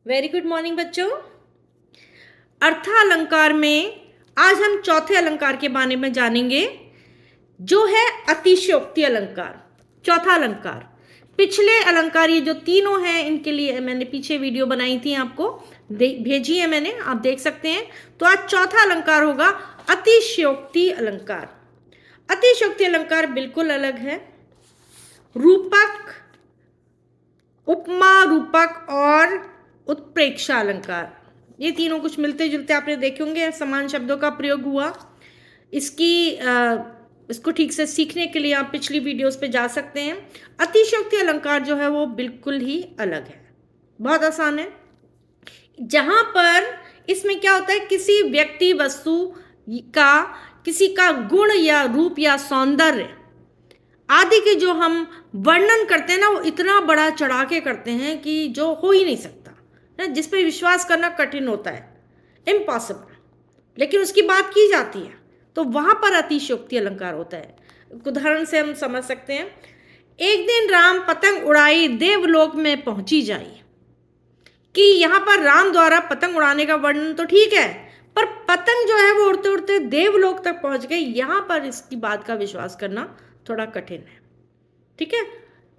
Very good morning बच्चों। अर्थालंकार में आज हम चौथे अलंकार के बारे में जानेंगे, जो है अतिशयोक्ति अलंकार। चौथा अलंकार। पिछले अलंकार ये जो तीनों हैं, इनके लिए मैंने पीछे वीडियो बनाई थी, आपको भेजी है मैंने, आप देख सकते हैं। तो आज चौथा अलंकार होगा अतिशयोक्ति अलंकार। अतिशयोक्ति अलंकार बिल्कुल अलग है। रूपक, उपमा, रूपक और उत्प्रेक्षा अलंकार, ये तीनों कुछ मिलते जुलते आपने देखे होंगे, समान शब्दों का प्रयोग हुआ। इसको ठीक से सीखने के लिए आप पिछली वीडियोस पे जा सकते हैं। अतिशयोक्ति अलंकार जो है वो बिल्कुल ही अलग है, बहुत आसान है। जहां पर इसमें क्या होता है, किसी व्यक्ति वस्तु का, किसी का गुण या रूप या सौंदर्य आदि के जो हम वर्णन करते हैं ना, वो इतना बड़ा चढ़ा के करते हैं कि जो हो ही नहीं सकता, जिस पे विश्वास करना कठिन होता है, इम्पॉसिबल, लेकिन उसकी बात की जाती है, तो वहां पर अतिशयोक्ति अलंकार होता है। उदाहरण से हम समझ सकते हैं, एक दिन राम पतंग उड़ाई देवलोक में पहुंची जाई। कि यहाँ पर राम द्वारा पतंग उड़ाने का वर्णन तो ठीक है, पर पतंग जो है वो उड़ते उड़ते देवलोक तक पहुंच गई, यहाँ पर इसकी बात का विश्वास करना थोड़ा कठिन है। ठीक है,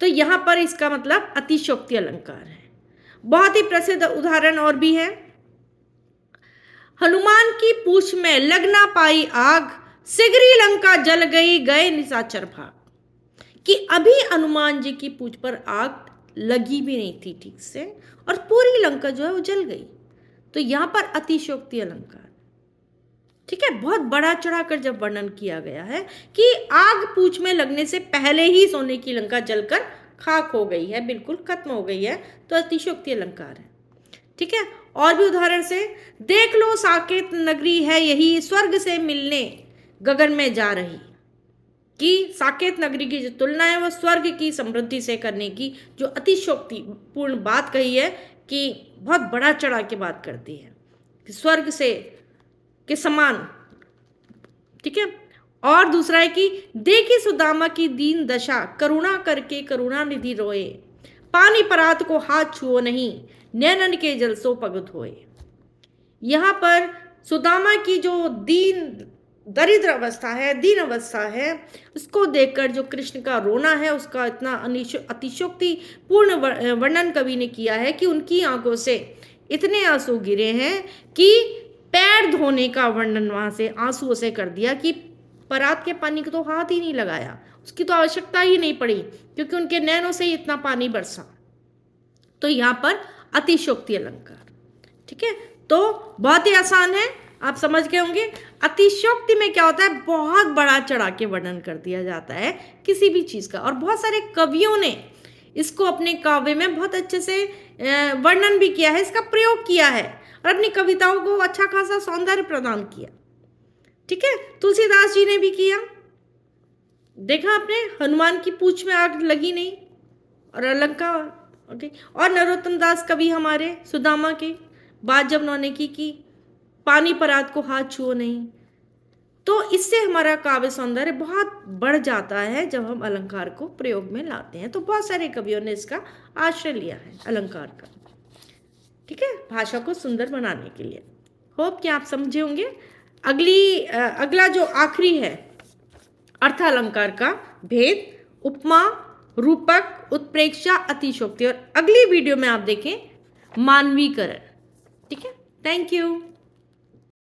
तो यहां पर इसका मतलब अतिशयोक्ति अलंकार है। बहुत ही प्रसिद्ध उदाहरण और भी है। हनुमान की पूंछ में लग ना पाई आग, सिगरी लंका जल गई गए निशाचर भाग। कि अभी हनुमान जी की पूंछ पर आग लगी भी नहीं थी ठीक से, और पूरी लंका जो है वो जल गई। तो यहां पर अतिशयोक्ति अलंकार, ठीक है, बहुत बड़ा चढ़ाकर जब वर्णन किया गया है कि आग पूंछ में लगने से पहले ही सोने की लंका जलकर खाक हो गई है, बिल्कुल खत्म हो गई है, तो अतिशयोक्ति अलंकार है। ठीक है, और भी उदाहरण से, देख लो साकेत नगरी है यही, स्वर्ग से मिलने गगन में जा रही। कि साकेत नगरी की जो तुलना है वो स्वर्ग की समृद्धि से करने की, जो अतिशयोक्ति पूर्ण बात कही है, कि बहुत बड़ा चढ़ा के बात करती है, कि स्वर्ग से के समान। ठीक है, और दूसरा है कि देखी सुदामा की दीन दशा, करुणा करके करुणा निधि रोए। पानी परात को हाथ छुओ नहीं, नैनन के जल सो पगत होए। यहां पर सुदामा की जो दरिद्र अवस्था है, दीन अवस्था है, उसको देखकर जो कृष्ण का रोना है, उसका इतना अतिशयोक्ति पूर्ण वर्णन कवि ने किया है कि उनकी आंखों से इतने आंसू गिरे हैं कि पैर धोने का वर्णन वहां से आंसुओं से कर दिया, कि परात के पानी को तो हाथ ही नहीं लगाया, उसकी तो आवश्यकता ही नहीं पड़ी, क्योंकि उनके नैनों से ही इतना पानी बरसा। तो यहाँ पर अतिशयोक्ति अलंकार। ठीक है, तो बहुत ही आसान है, आप समझ गए होंगे। अतिशयोक्ति में क्या होता है, बहुत बड़ा चढ़ा के वर्णन कर दिया जाता है किसी भी चीज का, और बहुत सारे कवियों ने इसको अपने काव्य में बहुत अच्छे से वर्णन भी किया है, इसका प्रयोग किया है, और अपनी कविताओं को अच्छा खासा सौंदर्य प्रदान किया। ठीक है, तुलसीदास जी ने भी किया। देखा आपने, हनुमान की पूंछ में आग लगी नहीं, और अलंकार। ओके, और नरोत्तम दास कवि हमारे, सुदामा के बात जब उन्होंने की पानी परात को हाथ छुओ नहीं, तो इससे हमारा काव्य सौंदर्य बहुत बढ़ जाता है जब हम अलंकार को प्रयोग में लाते हैं। तो बहुत सारे कवियों ने इसका आश्रय लिया है अलंकार का। ठीक है, भाषा को सुंदर बनाने के लिए। होप कि आप समझे होंगे। अगला जो आखिरी है अर्थालंकार का भेद, उपमा, रूपक, उत्प्रेक्षा, अतिशयोक्ति, और अगली वीडियो में आप देखें मानवीकरण। ठीक है, थैंक यू।